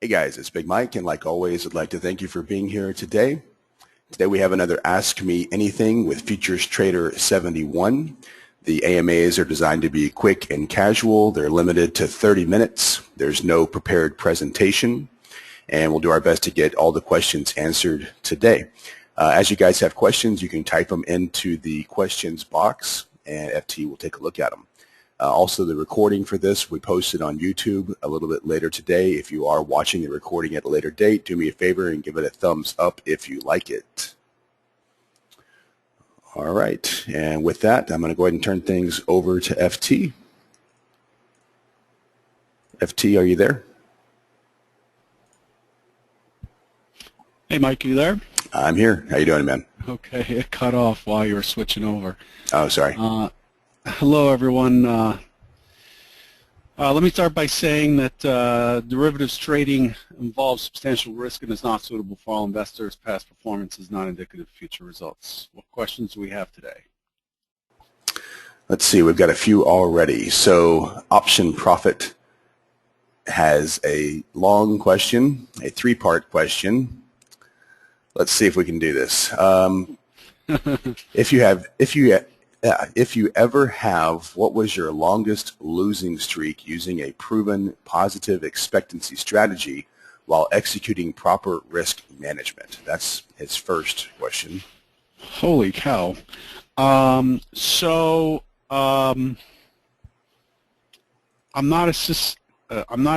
Hey guys, it's Big Mike, and like always, I'd like to thank you for being here today. Today we have another Ask Me Anything with FuturesTrader71. The AMAs are designed to be quick and casual. They're limited to 30 minutes. There's no prepared presentation, and we'll do our best to get all the questions answered today. As you guys have questions, you can type them into the questions box, and FT will take a look at them. Also, the recording for this we posted on YouTube a little bit later today. If you are watching the recording at a later date, do me a favor and give it a thumbs up if you like it. All right, and with that, I'm going to go ahead and turn things over to FT. FT, are you there? Hey, Mike, you there? I'm here. How you doing, man? Okay, it cut off while you were switching over. Oh, sorry. Hello, everyone. Let me start by saying that derivatives trading involves substantial risk and is not suitable for all investors. Past performance is not indicative of future results. What questions do we have today? Let's see. We've got a few already. So Option Profit has a long question, a three-part question. Let's see if we can do this. If you ever have, what was your longest losing streak using a proven positive expectancy strategy while executing proper risk management? That's his first question. Holy cow. I'm not a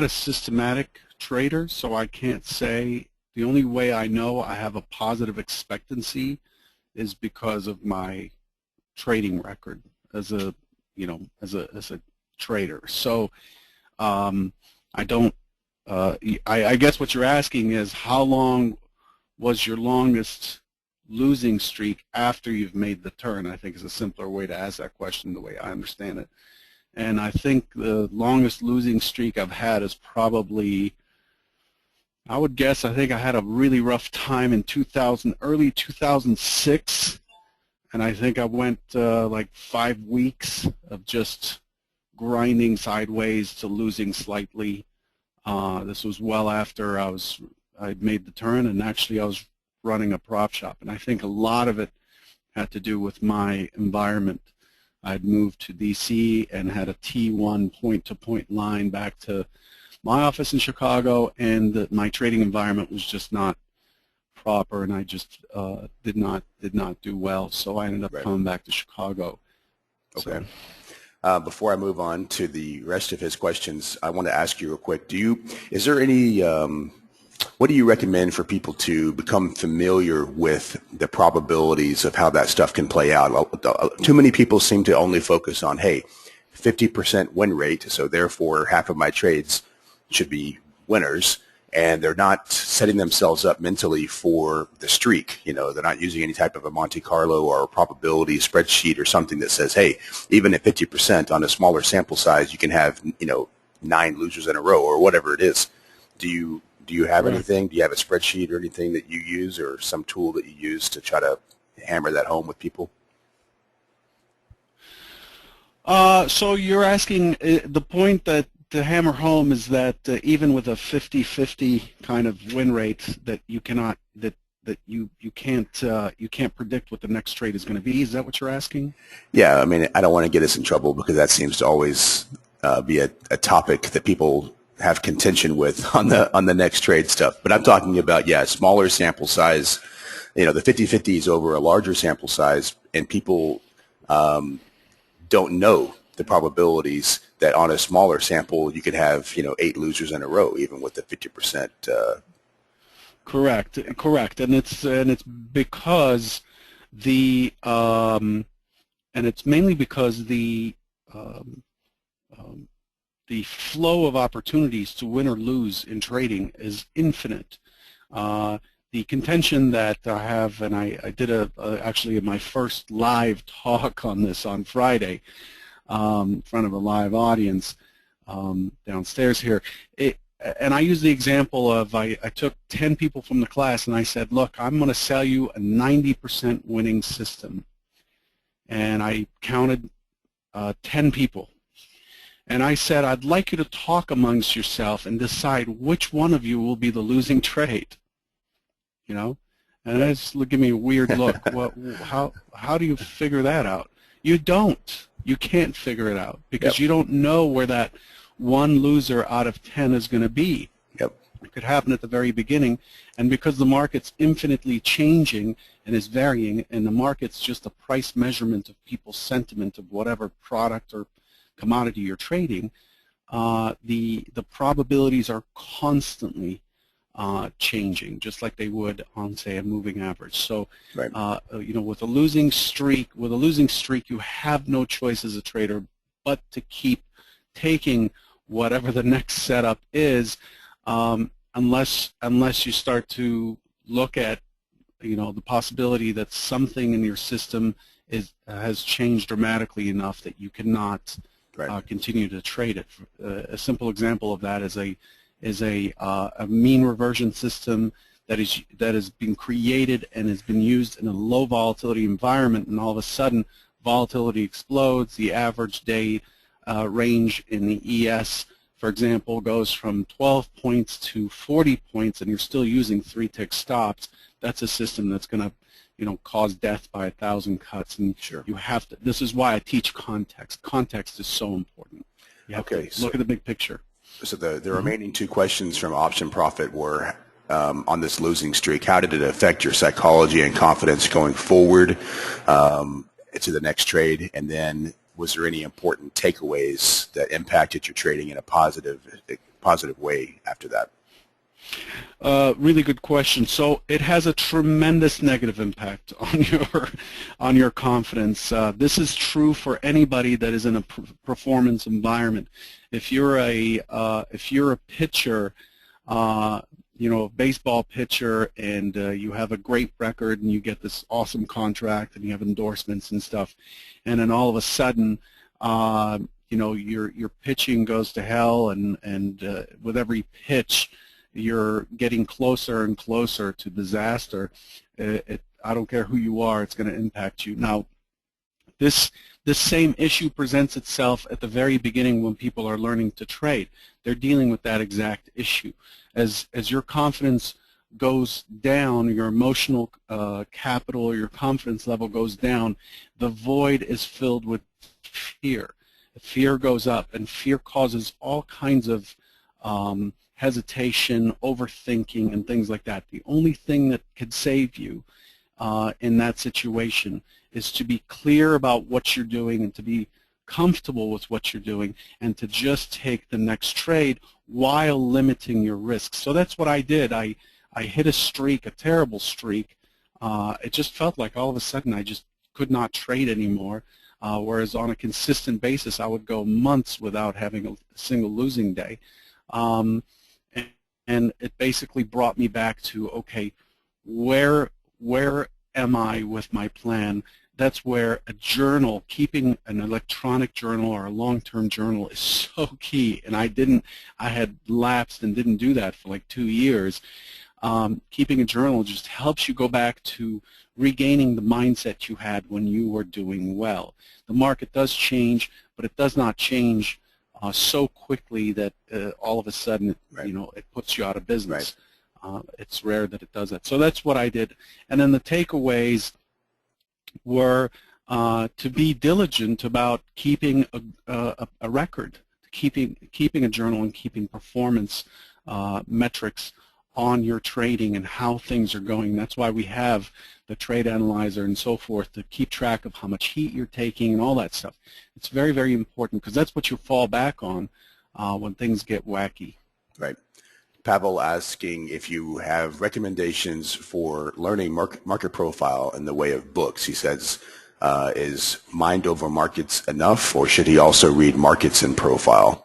systematic trader, so I can't say. The only way I know I have a positive expectancy is because of my trading record as a trader. So I guess what you're asking is how long was your longest losing streak after you've made the turn, I think is a simpler way to ask that question the way I understand it. And I think the longest losing streak I've had is probably, I would guess, I think I had a really rough time in early 2006. And I think I went like 5 weeks of just grinding sideways to losing slightly. This was well after I'd made the turn, and actually I was running a prop shop. And I think a lot of it had to do with my environment. I'd moved to DC and had a T1 point-to-point line back to my office in Chicago, and my trading environment was just not proper, and I just did not do well. So I ended up coming back to Chicago. Okay. Before I move on to the rest of his questions, I want to ask you real quick. Is there any? What do you recommend for people to become familiar with the probabilities of how that stuff can play out? Too many people seem to only focus on, hey, 50% win rate, so therefore half of my trades should be winners. And they're not setting themselves up mentally for the streak. You know, they're not using any type of a Monte Carlo or a probability spreadsheet or something that says, hey, even at 50% on a smaller sample size, you can have, 9 losers in a row or whatever it is. Do you have anything? Do you have a spreadsheet or anything that you use or some tool that you use to try to hammer that home with people? So you're asking the point that to hammer home is that even with a 50-50 kind of win rate, that you cannot you can't predict what the next trade is going to be. Is that what you're asking? Yeah, I mean, I don't want to get us in trouble because that seems to always be a topic that people have contention with on the next trade stuff. But I'm talking about, smaller sample size. The 50-50 is over a larger sample size, and people don't know the probabilities that on a smaller sample you could have 8 losers in a row even with the 50%. Correct, and it's because it's mainly because the flow of opportunities to win or lose in trading is infinite. The contention that I have, and I did actually my first live talk on this on Friday, in front of a live audience downstairs here. And I used the example of I took 10 people from the class and I said, look, I'm going to sell you a 90% winning system. And I counted 10 people. and I said, I'd like you to talk amongst yourself and decide which one of you will be the losing trade, you know? And they just give me a weird look. How do you figure that out? You don't. You can't figure it out because you don't know where that one loser out of 10 is going to be. It could happen at the very beginning, and because the market's infinitely changing and is varying, and the market's just a price measurement of people's sentiment of whatever product or commodity you're trading, the probabilities are constantly changing, just like they would on, say, a moving average. So, you know, with a losing streak, you have no choice as a trader but to keep taking whatever the next setup is, unless you start to look at, you know, the possibility that something in your system has changed dramatically enough that you cannot continue to trade it. A simple example of that is a mean reversion system that has been created and has been used in a low volatility environment, and all of a sudden volatility explodes. The average day range in the ES, for example, goes from 12 points to 40 points, and you're still using 3-tick stops. That's a system that's going to, you know, cause death by 1,000 cuts. And you have to. This is why I teach context. Context is so important. You have to look at the big picture. So the remaining two questions from Option Profit were on this losing streak. How did it affect your psychology and confidence going forward to the next trade? And then, was there any important takeaways that impacted your trading in a positive way after that? Really good question. So it has a tremendous negative impact on your confidence. This is true for anybody that is in a performance environment. If you're a pitcher, you know, a baseball pitcher, and you have a great record and you get this awesome contract and you have endorsements and stuff, and then all of a sudden, you know, your pitching goes to hell, and with every pitch, you're getting closer and closer to disaster. I don't care who you are, it's going to impact you. Now, this same issue presents itself at the very beginning when people are learning to trade. They're dealing with that exact issue. As your confidence goes down, your emotional capital, your confidence level goes down, the void is filled with fear. Fear goes up, and fear causes all kinds of hesitation, overthinking, and things like that. The only thing that could save you in that situation is to be clear about what you're doing and to be comfortable with what you're doing and to just take the next trade while limiting your risks. So that's what I did. I hit a streak, a terrible streak. It just felt like all of a sudden I just could not trade anymore, whereas on a consistent basis I would go months without having a single losing day. And it basically brought me back to, okay, where am I with my plan? That's where a journal, keeping an electronic journal or a long-term journal is so key. And I had lapsed and didn't do that for like 2 years. Keeping a journal just helps you go back to regaining the mindset you had when you were doing well. The market does change, but it does not change so quickly that all of a sudden, you know, it puts you out of business. It's rare that it does that. So that's what I did. And then the takeaways were to be diligent about keeping a record, keeping a journal, and keeping performance metrics on your trading and how things are going. That's why we have the trade analyzer and so forth to keep track of how much heat you're taking and all that stuff. It's very, very important because that's what you fall back on when things get wacky. Right. Pavel asking if you have recommendations for learning market profile in the way of books. He says, is Mind Over Markets enough, or should he also read Markets and Profile?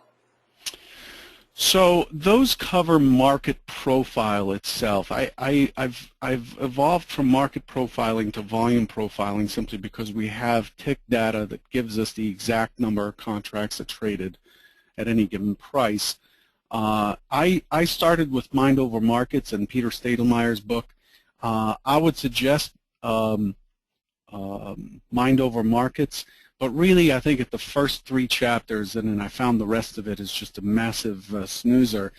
So those cover market profile itself. I've evolved from market profiling to volume profiling simply because we have tick data that gives us the exact number of contracts that traded at any given price. I started with Mind Over Markets and Peter Stadelmeyer's book. I would suggest Mind Over Markets, But really, I think at the first 3 chapters, and then I found the rest of it is just a massive snoozer.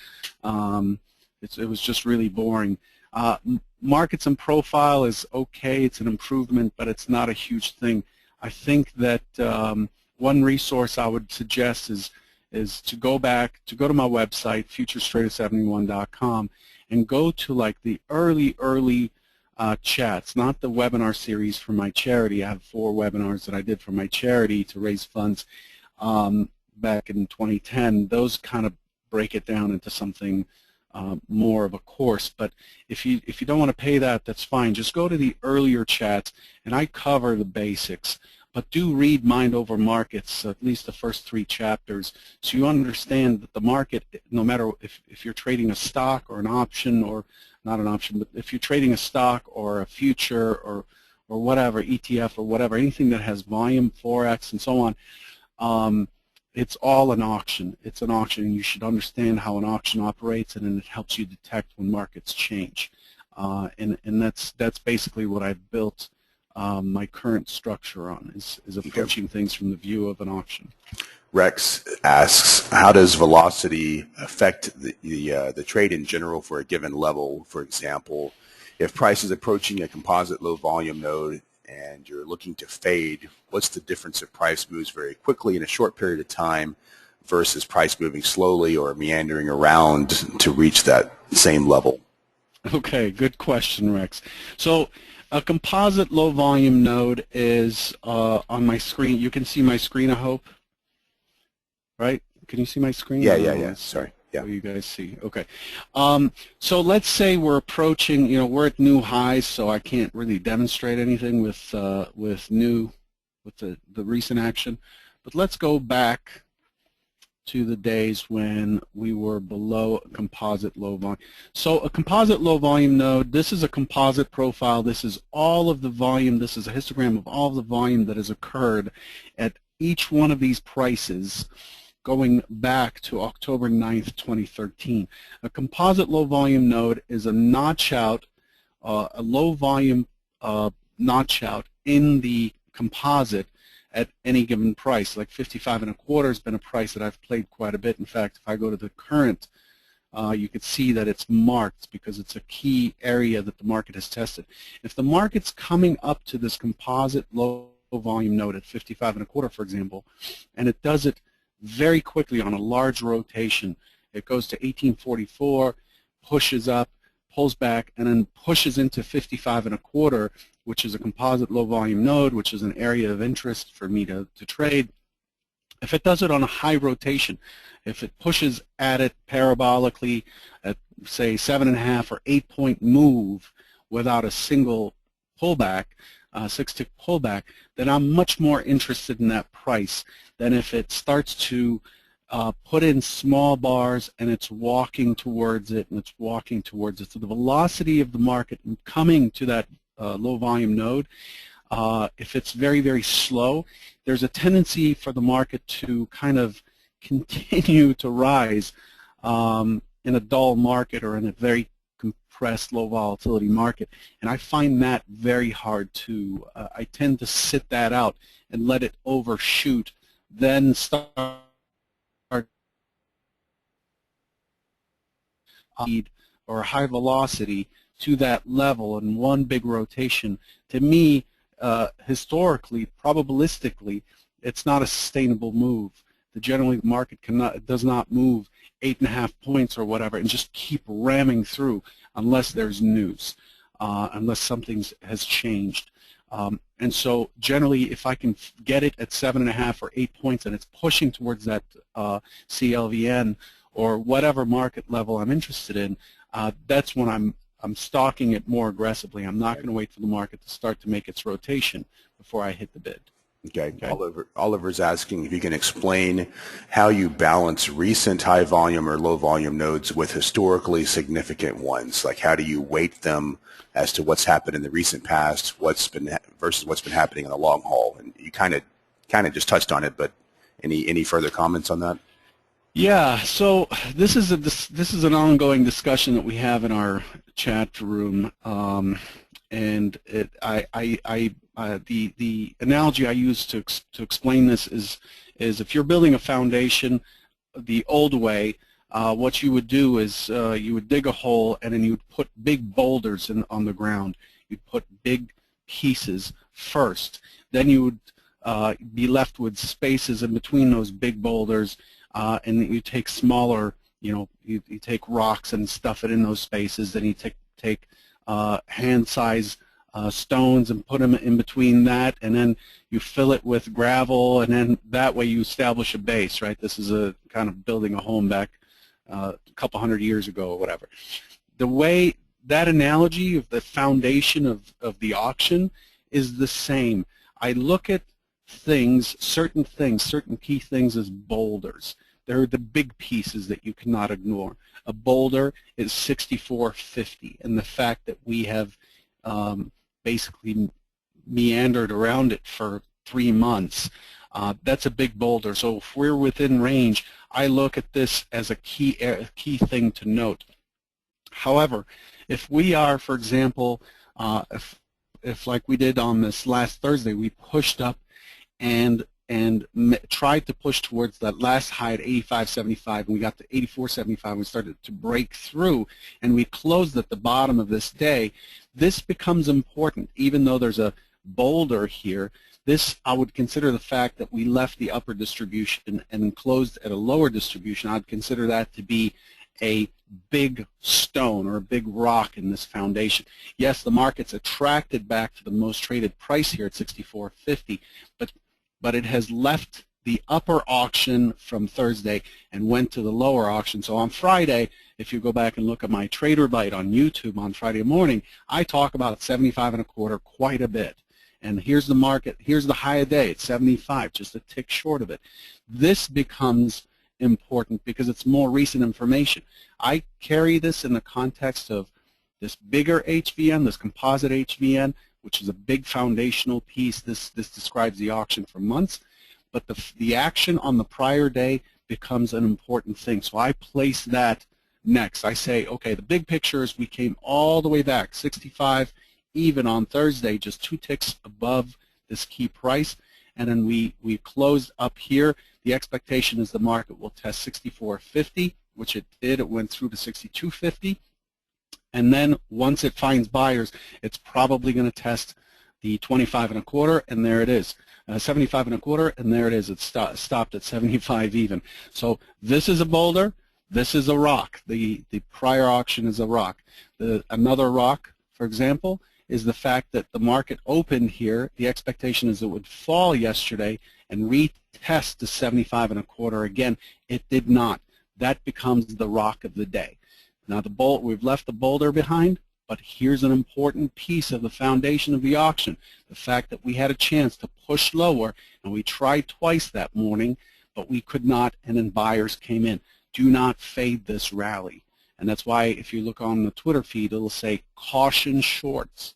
It was just really boring. Markets and profile is okay. It's an improvement, but it's not a huge thing. I think that one resource I would suggest is to go to my website, FuturesTrader71.com, and go to like the early chats, not the webinar series for my charity. I have 4 webinars that I did for my charity to raise funds back in 2010. Those kind of break it down into something more of a course. But if you don't want to pay that, that's fine. Just go to the earlier chats, and I cover the basics. But do read Mind Over Markets, at least the first 3 chapters, so you understand that the market, no matter if you're trading a stock or an option, or not an option, but if you're trading a stock or a future or whatever, ETF or whatever, anything that has volume, Forex, and so on, it's all an auction. It's an auction, and you should understand how an auction operates, and then it helps you detect when markets change. And that's basically what I've built my current structure on, is approaching things from the view of an auction. Rex asks, how does velocity affect the trade in general for a given level? For example, if price is approaching a composite low volume node and you're looking to fade, what's the difference if price moves very quickly in a short period of time versus price moving slowly or meandering around to reach that same level? Okay, good question, Rex. So a composite low volume node is on my screen. You can see my screen, I hope. Right? Can you see my screen? Yeah. Sorry. Yeah. You guys see. Okay. So let's say we're approaching, we're at new highs, so I can't really demonstrate anything with the recent action. But let's go back to the days when we were below a composite low volume. So a composite low volume node, this is a composite profile. This is all of the volume. This is a histogram of all of the volume that has occurred at each one of these prices going back to October 9th, 2013. A composite low volume node is a notch out, a low volume notch out in the composite at any given price. Like 55.25 has been a price that I've played quite a bit. In fact, if I go to the current, you could see that it's marked because it's a key area that the market has tested. If the market's coming up to this composite low volume node at 55.25, for example, and it does it very quickly on a large rotation, it goes to 1844, pushes up, pulls back, and then pushes into 55.25, which is a composite low volume node, which is an area of interest for me to trade. If it does it on a high rotation, if it pushes at it parabolically at, say, 7.5 or 8 point move without a single pullback, 6-tick pullback, then I'm much more interested in that price than if it starts to put in small bars and it's walking towards it and it's walking towards it. So the velocity of the market coming to that low volume node, if it's very, very slow, there's a tendency for the market to kind of continue to rise in a dull market or in a very compressed low volatility market, and I find that very hard to, I tend to sit that out and let it overshoot, then start or high velocity to that level in one big rotation. To me, historically, probabilistically, it's not a sustainable move. Generally, the market does not move 8.5 points or whatever and just keep ramming through unless there's news, unless something has changed. And so generally, if I can get it at 7.5 or 8 points and it's pushing towards that CLVN or whatever market level I'm interested in, that's when I'm stalking it more aggressively. I'm not going to wait for the market to start to make its rotation before I hit the bid. Okay. Oliver's asking if you can explain how you balance recent high volume or low volume nodes with historically significant ones. Like, how do you weight them as to what's happened in the recent past, versus what's been happening in the long haul? And you kind of just touched on it, but any further comments on that? Yeah. So this is an ongoing discussion that we have in our chat room. and the analogy I use to explain this is if you're building a foundation the old way, what you would do is you would dig a hole and then you would put big boulders on the ground. You'd put big pieces first. Then you would be left with spaces in between those big boulders, and you take smaller, you take rocks and stuff it in those spaces. Then you take hand-size stones and put them in between that, and then you fill it with gravel, and then that way you establish a base, right? This is a kind of building a home back a couple hundred years ago or whatever. The way that analogy of the foundation of the auction is the same. I look at things, certain key things as boulders. They're the big pieces that you cannot ignore. A boulder is 6450, and the fact that we have basically meandered around it for 3 months, that's a big boulder. So if we're within range, I look at this as a key thing to note. However, if we are, for example, if like we did on this last Thursday, we pushed up and tried to push towards that last high at 85.75, and we got to 84.75, we started to break through, and we closed at the bottom of this day, this becomes important. Even though there's a boulder here, this I would consider the fact that we left the upper distribution and closed at a lower distribution. I'd consider that to be a big stone or a big rock in this foundation. Yes, the market's attracted back to the most traded price here at 64.50, but it has left the upper auction from Thursday and went to the lower auction. So on Friday, if you go back and look at my Trader Bite on YouTube on Friday morning, I talk about 75.25 quite a bit. And here's the market, here's the high of day, it's 75, just a tick short of it. This becomes important because it's more recent information. I carry this in the context of this bigger HVN, this composite HVN, which is a big foundational piece. This describes the auction for months, but the action on the prior day becomes an important thing. So I place that next. I say, okay, the big picture is we came all the way back, 65 even on Thursday, just 2 ticks above this key price, and then we closed up here. The expectation is the market will test 64.50, which it did. It went through to 62.50. And then once it finds buyers, it's probably going to test the 25.25, and there it is. 75.25, and there it is. It stopped at 75 even. So this is a boulder. This is a rock. The prior auction is a rock. Another rock, for example, is the fact that the market opened here. The expectation is it would fall yesterday and retest to 75.25 again. It did not. That becomes the rock of the day. Now we've left the boulder behind, but here's an important piece of the foundation of the auction. The fact that we had a chance to push lower, and we tried twice that morning, but we could not, and then buyers came in. Do not fade this rally. And that's why if you look on the Twitter feed, it'll say caution shorts.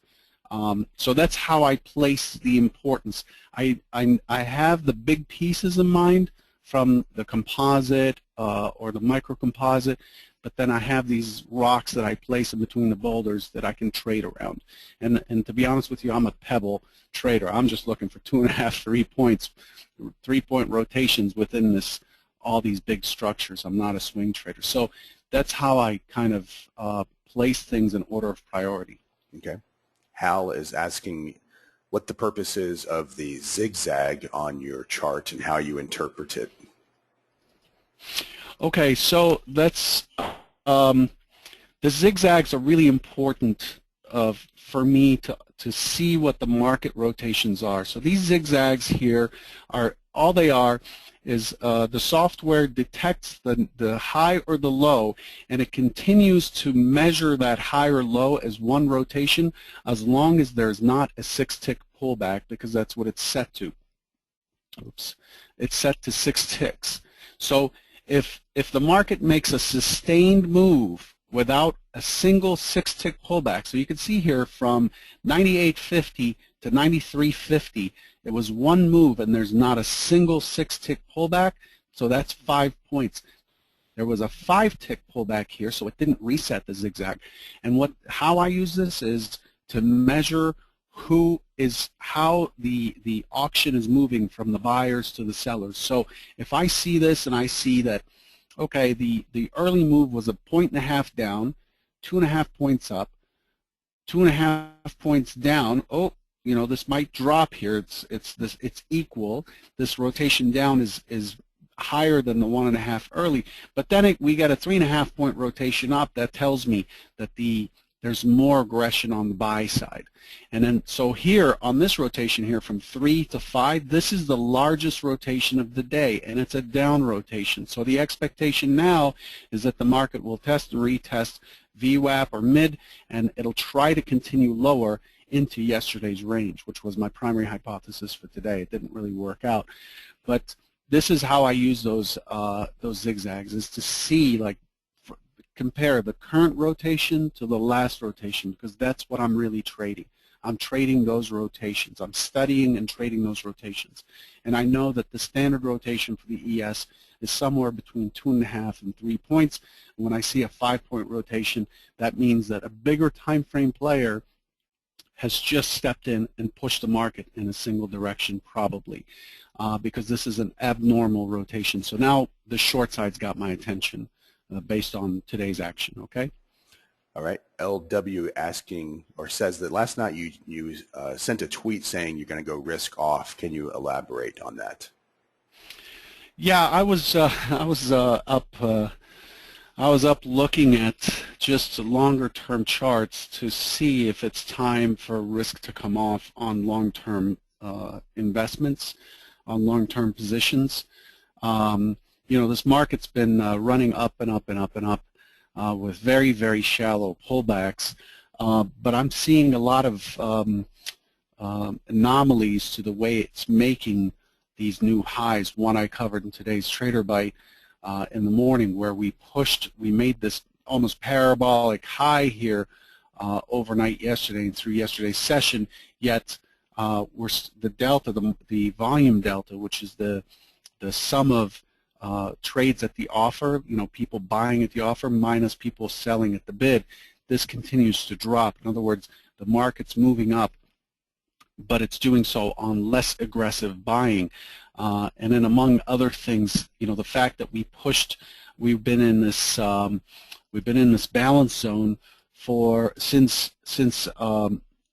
So that's how I place the importance. I have the big pieces in mind from the composite or the micro composite, but then I have these rocks that I place in between the boulders that I can trade around. And to be honest with you, I'm a pebble trader. I'm just looking for 2.5, 3 points, 3-point rotations within all these big structures. I'm not a swing trader. So that's how I kind of place things in order of priority. Okay. Hal is asking what the purpose is of the zigzag on your chart and how you interpret it. Okay, so that's the zigzags are really important for me to see what the market rotations are. So these zigzags here are all they are is the software detects the high or the low, and it continues to measure that high or low as one rotation as long as there's not a 6-tick pullback, because that's what it's set to. Oops. It's set to 6 ticks. So if the market makes a sustained move without a single 6-tick pullback, so you can see here from 98.50 to 93.50, it was one move and there's not a single 6-tick pullback, so that's 5 points. There was a 5-tick pullback here, so it didn't reset the zigzag. And how I use this is to measure how the auction is moving from the buyers to the sellers. So if I see this and I see that, okay, the early move was 1.5 down, 2.5 points up, 2.5 points down. Oh, you know, this might drop here. It's equal. This rotation down is higher than the 1.5 early, but then we got a 3.5 point rotation up. That tells me that there's more aggression on the buy side. And then so here on this rotation here from 3 to 5, this is the largest rotation of the day, and it's a down rotation. So the expectation now is that the market will test and retest VWAP or mid, and it'll try to continue lower into yesterday's range, which was my primary hypothesis for today. It didn't really work out, but this is how I use those zigzags, is to see, like, compare the current rotation to the last rotation, because that's what I'm really trading. I'm trading those rotations. I'm studying and trading those rotations. And I know that the standard rotation for the ES is somewhere between 2.5 and 3 points. And when I see a 5-point rotation, that means that a bigger time frame player has just stepped in and pushed the market in a single direction, probably, because this is an abnormal rotation. So now the short side's got my attention based on today's action, okay? All right. LW asking, or says that last night you sent a tweet saying you're going to go risk off. Can you elaborate on that? Yeah, I was up looking at just longer term charts to see if it's time for risk to come off on long-term investments, on long-term positions. You know, this market's been running up and up and up and up with very, very shallow pullbacks, but I'm seeing a lot of anomalies to the way it's making these new highs. One I covered in today's Trader Bite in the morning, where we made this almost parabolic high here overnight yesterday and through yesterday's session, yet the delta, the volume delta, which is the sum of trades at the offer, you know, people buying at the offer minus people selling at the bid, this continues to drop. In other words, the market's moving up, but it's doing so on less aggressive buying. And then among other things, you know, the fact that we've been in this balance zone since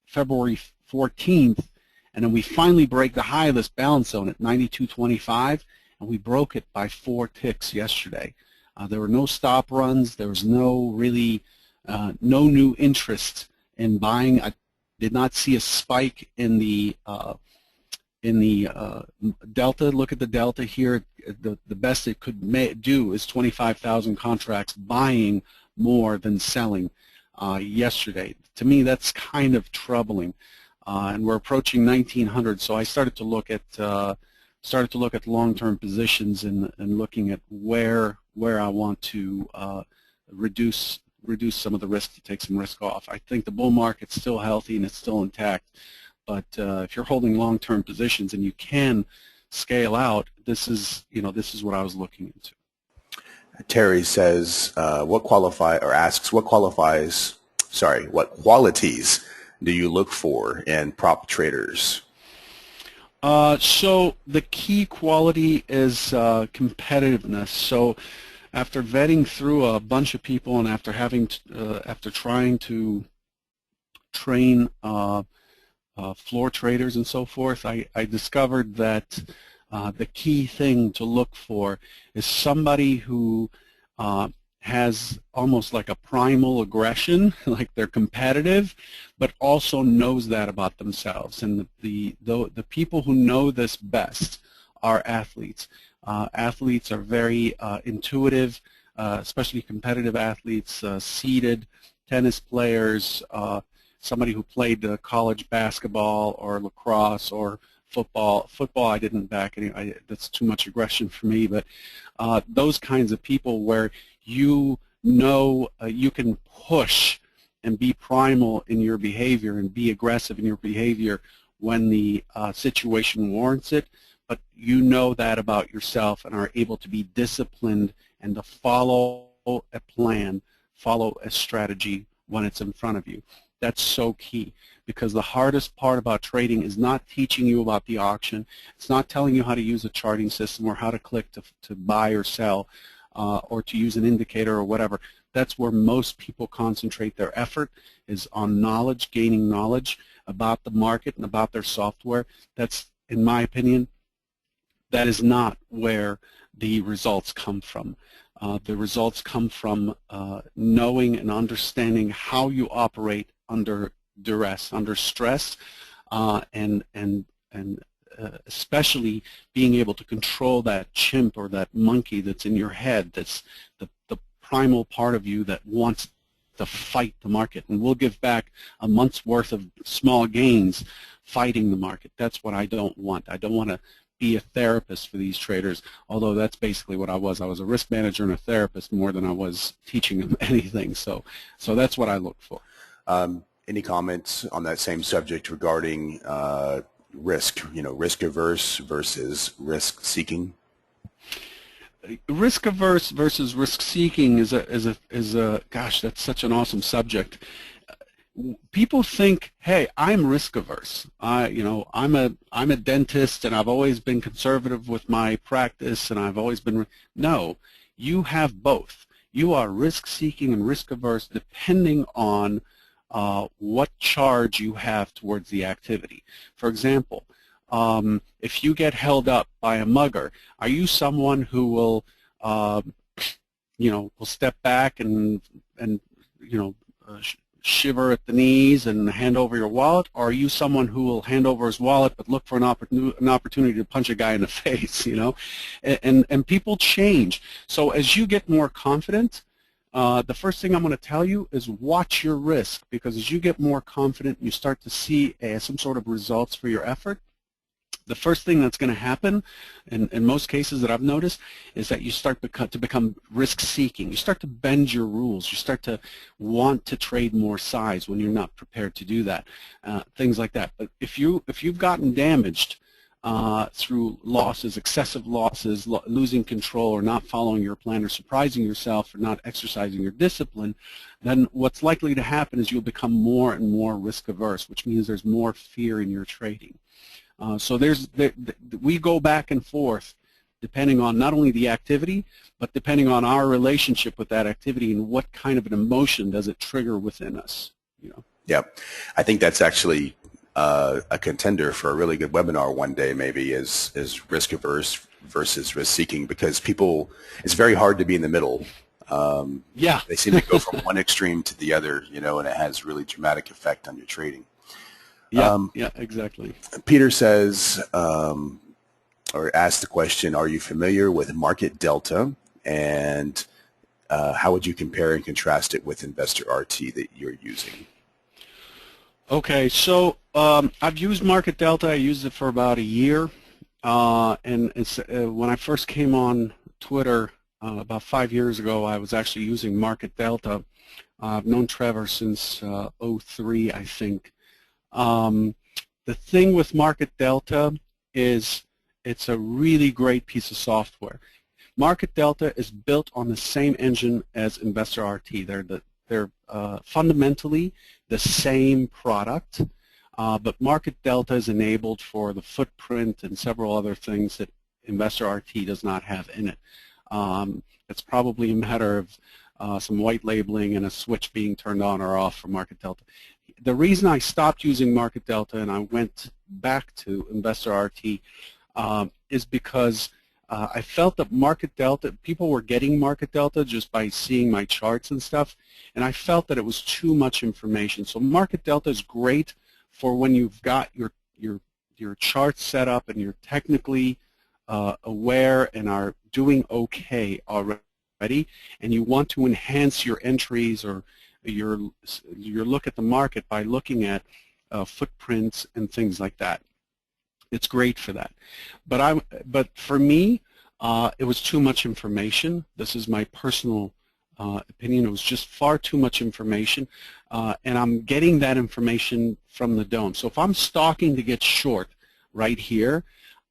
February 14th, and then we finally break the high of this balance zone at 92.25, and we broke it by 4 ticks yesterday. There were no stop runs. There was no new interest in buying. I did not see a spike in the delta. Look at the delta here. The best it could do is 25,000 contracts buying more than selling yesterday. To me, that's kind of troubling. And we're approaching 1900, so I started to look at long-term positions and looking at where I want to reduce some of the risk, to take some risk off. I think the bull market's still healthy and it's still intact, but if you're holding long-term positions and you can scale out, this is what I was looking into. Terry says, what qualities do you look for in prop traders? So the key quality is competitiveness. So after vetting through a bunch of people and after trying to train floor traders and so forth, I discovered that the key thing to look for is somebody who has almost like a primal aggression, like they're competitive, but also knows that about themselves. And the people who know this best are athletes. Athletes are very intuitive, especially competitive athletes, seeded tennis players, somebody who played college basketball or lacrosse or football. Football I didn't back any. That's too much aggression for me. But those kinds of people where you know you can push and be primal in your behavior and be aggressive in your behavior when the situation warrants it, but you know that about yourself and are able to be disciplined and to follow a plan, follow a strategy when it's in front of you. That's so key, because the hardest part about trading is not teaching you about the auction. It's not telling you how to use a charting system or how to click to buy or sell or to use an indicator or whatever. That's where most people concentrate their effort, is on knowledge, gaining knowledge about the market and about their software. That's, in my opinion, that is not where the results come from. The results come from knowing and understanding how you operate under duress, under stress, and especially being able to control that chimp or that monkey that's in your head, that's the primal part of you that wants to fight the market. And we'll give back a month's worth of small gains fighting the market. That's what I don't want. I don't want to be a therapist for these traders, although that's basically what I was. I was a risk manager and a therapist more than I was teaching them anything. So that's what I look for. Any comments on that same subject regarding risk, risk averse versus risk seeking? Risk averse versus risk seeking is a gosh, that's such an awesome subject. People think, hey, I'm risk averse. I'm a dentist and I've always been conservative with my practice and I've always been. No, you have both. You are risk seeking and risk averse depending on what charge you have towards the activity. For example, if you get held up by a mugger, are you someone who will, will step back and shiver at the knees and hand over your wallet, or are you someone who will hand over his wallet but look for an opportunity to punch a guy in the face? And people change. So as you get more confident, the first thing I'm going to tell you is watch your risk, because as you get more confident, you start to see some sort of results for your effort. The first thing that's going to happen, in most cases that I've noticed, is that you start to become risk-seeking. You start to bend your rules. You start to want to trade more size when you're not prepared to do that, things like that. But if you've gotten damaged through losses, excessive losses, losing control, or not following your plan, or surprising yourself, or not exercising your discipline, then what's likely to happen is you'll become more and more risk-averse, which means there's more fear in your trading. So we go back and forth depending on not only the activity, but depending on our relationship with that activity and what kind of an emotion does it trigger within us. Yeah, I think that's actually a contender for a really good webinar one day, maybe, is risk averse versus risk seeking, because people, it's very hard to be in the middle. Yeah. They seem to go from one extreme to the other, and it has really dramatic effect on your trading. Yeah, exactly. Peter says, or asked the question, are you familiar with market delta, and how would you compare and contrast it with Investor RT that you're using? Okay, so I've used market delta. I used it for about a year, and it's, when I first came on Twitter about 5 years ago, I was actually using market delta. I've known Trevor since '03, I think. The thing with market delta is it's a really great piece of software. Market delta is built on the same engine as Investor RT. They're fundamentally the same product, but market delta is enabled for the footprint and several other things that Investor RT does not have in it. It's probably a matter of some white labeling and a switch being turned on or off for market delta. The reason I stopped using market delta and I went back to Investor RT is because I felt that market delta, people were getting market delta just by seeing my charts and stuff, and I felt that it was too much information. So market delta is great for when you've got your charts set up and you're technically aware and are doing okay already, and you want to enhance your entries or your look at the market by looking at footprints and things like that. It's great for that. But for me, it was too much information. This is my personal opinion. It was just far too much information, and I'm getting that information from the dome. So if I'm stalking to get short right here,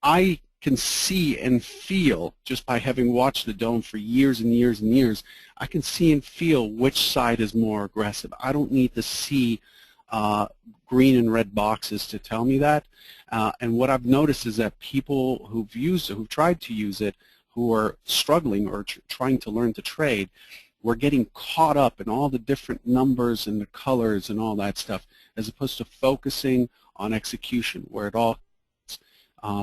I can see and feel, just by having watched the dome for years and years and years, I can see and feel which side is more aggressive. I don't need to see green and red boxes to tell me that. And what I've noticed is that people who've tried to use it, who are struggling or trying to learn to trade, we're getting caught up in all the different numbers and the colors and all that stuff, as opposed to focusing on execution, where it all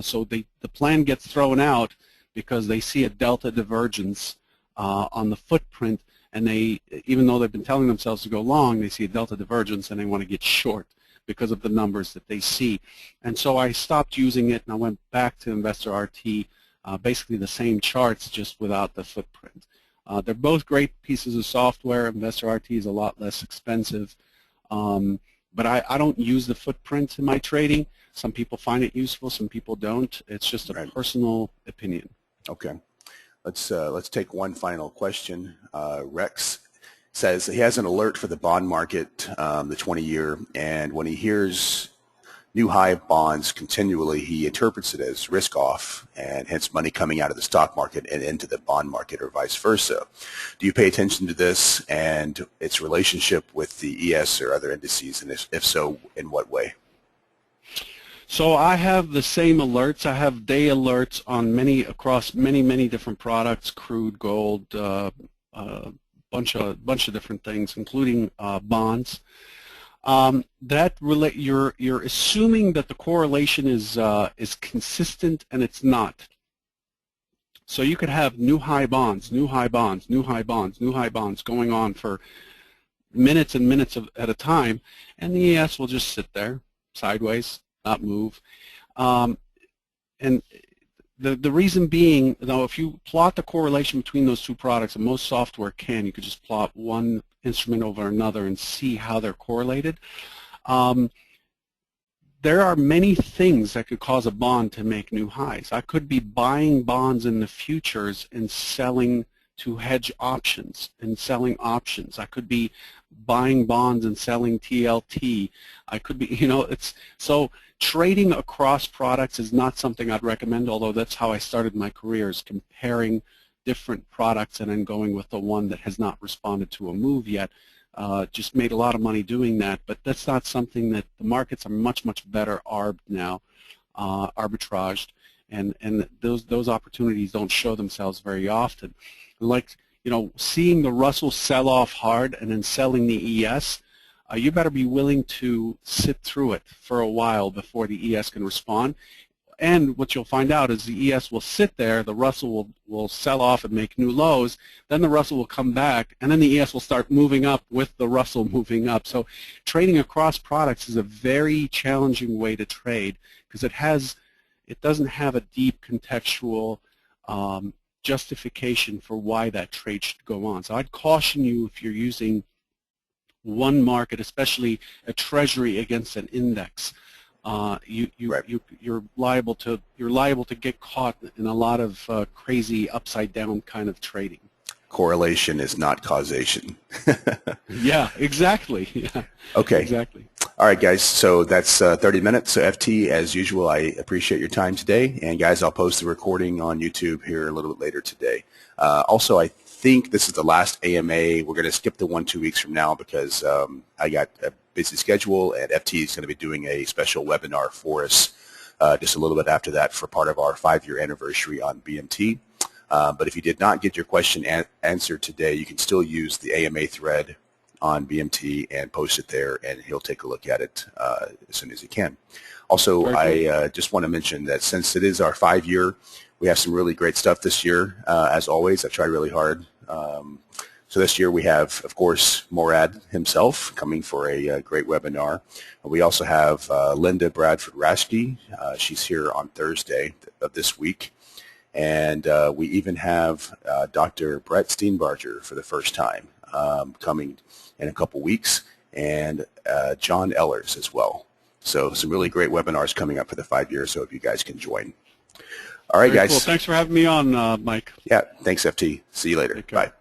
so the plan gets thrown out because they see a delta divergence on the footprint, and they, even though they've been telling themselves to go long, they see a delta divergence and they want to get short because of the numbers that they see. And so I stopped using it and I went back to Investor RT, basically the same charts, just without the footprint. They're both great pieces of software. Investor RT is a lot less expensive, but I don't use the footprint in my trading. Some people find it useful, some people don't. It's just a personal opinion. Okay. Let's take one final question. Rex says he has an alert for the bond market, the 20-year, and when he hears new high bonds continually, he interprets it as risk off, and hence money coming out of the stock market and into the bond market, or vice versa. Do you pay attention to this and its relationship with the ES or other indices, and if so, in what way? So I have the same alerts. I have day alerts on across many different products, crude, gold, bunch of different things, including bonds. You're assuming that the correlation is consistent, and it's not. So you could have new high bonds, new high bonds, new high bonds, new high bonds going on for minutes and minutes at a time, and the ES will just sit there sideways, not move. And the reason being, though, if you plot the correlation between those two products, and most software can, you could just plot one instrument over another and see how they're correlated. There are many things that could cause a bond to make new highs. I could be buying bonds in the futures and selling to hedge options and selling options. I could be buying bonds and selling TLT. I could be, so trading across products is not something I'd recommend, although that's how I started my career, is comparing different products and then going with the one that has not responded to a move yet. Just made a lot of money doing that, but that's not something that the markets are much better arbed now, arbitraged, and those opportunities don't show themselves very often. Like, seeing the Russell sell off hard and then selling the ES, you better be willing to sit through it for a while before the ES can respond. And what you'll find out is the ES will sit there, the Russell will sell off and make new lows, then the Russell will come back, and then the ES will start moving up with the Russell moving up. So trading across products is a very challenging way to trade, because it doesn't have a deep contextual justification for why that trade should go on. So I'd caution you, if you're using one market, especially a treasury against an index, you're liable to get caught in a lot of crazy upside down kind of trading. Correlation is not causation. Yeah, exactly. Yeah. Okay. Exactly. All right, guys. So that's 30 minutes. So FT, as usual, I appreciate your time today. And guys, I'll post the recording on YouTube here a little bit later today. Also, I think this is the last AMA. We're going to skip the 1-2 weeks from now because I got a busy schedule, and FT is going to be doing a special webinar for us just a little bit after that for part of our 5-year anniversary on BMT. But if you did not get your question answered today, you can still use the AMA thread on BMT and post it there, and he'll take a look at it as soon as he can. Also, I just want to mention that since it is our 5-year, we have some really great stuff this year. As always, I've tried really hard. So this year we have, of course, Morad himself coming for a great webinar. We also have Linda Bradford-Raschke. She's here on Thursday of this week. And we even have Dr. Brett Steenbarger for the first time coming in a couple weeks, and John Ellers as well. So some really great webinars coming up for the 5 years, so if you guys can join. All right, guys. Cool. Thanks for having me on, Mike. Yeah, thanks, FT. See you later. Bye.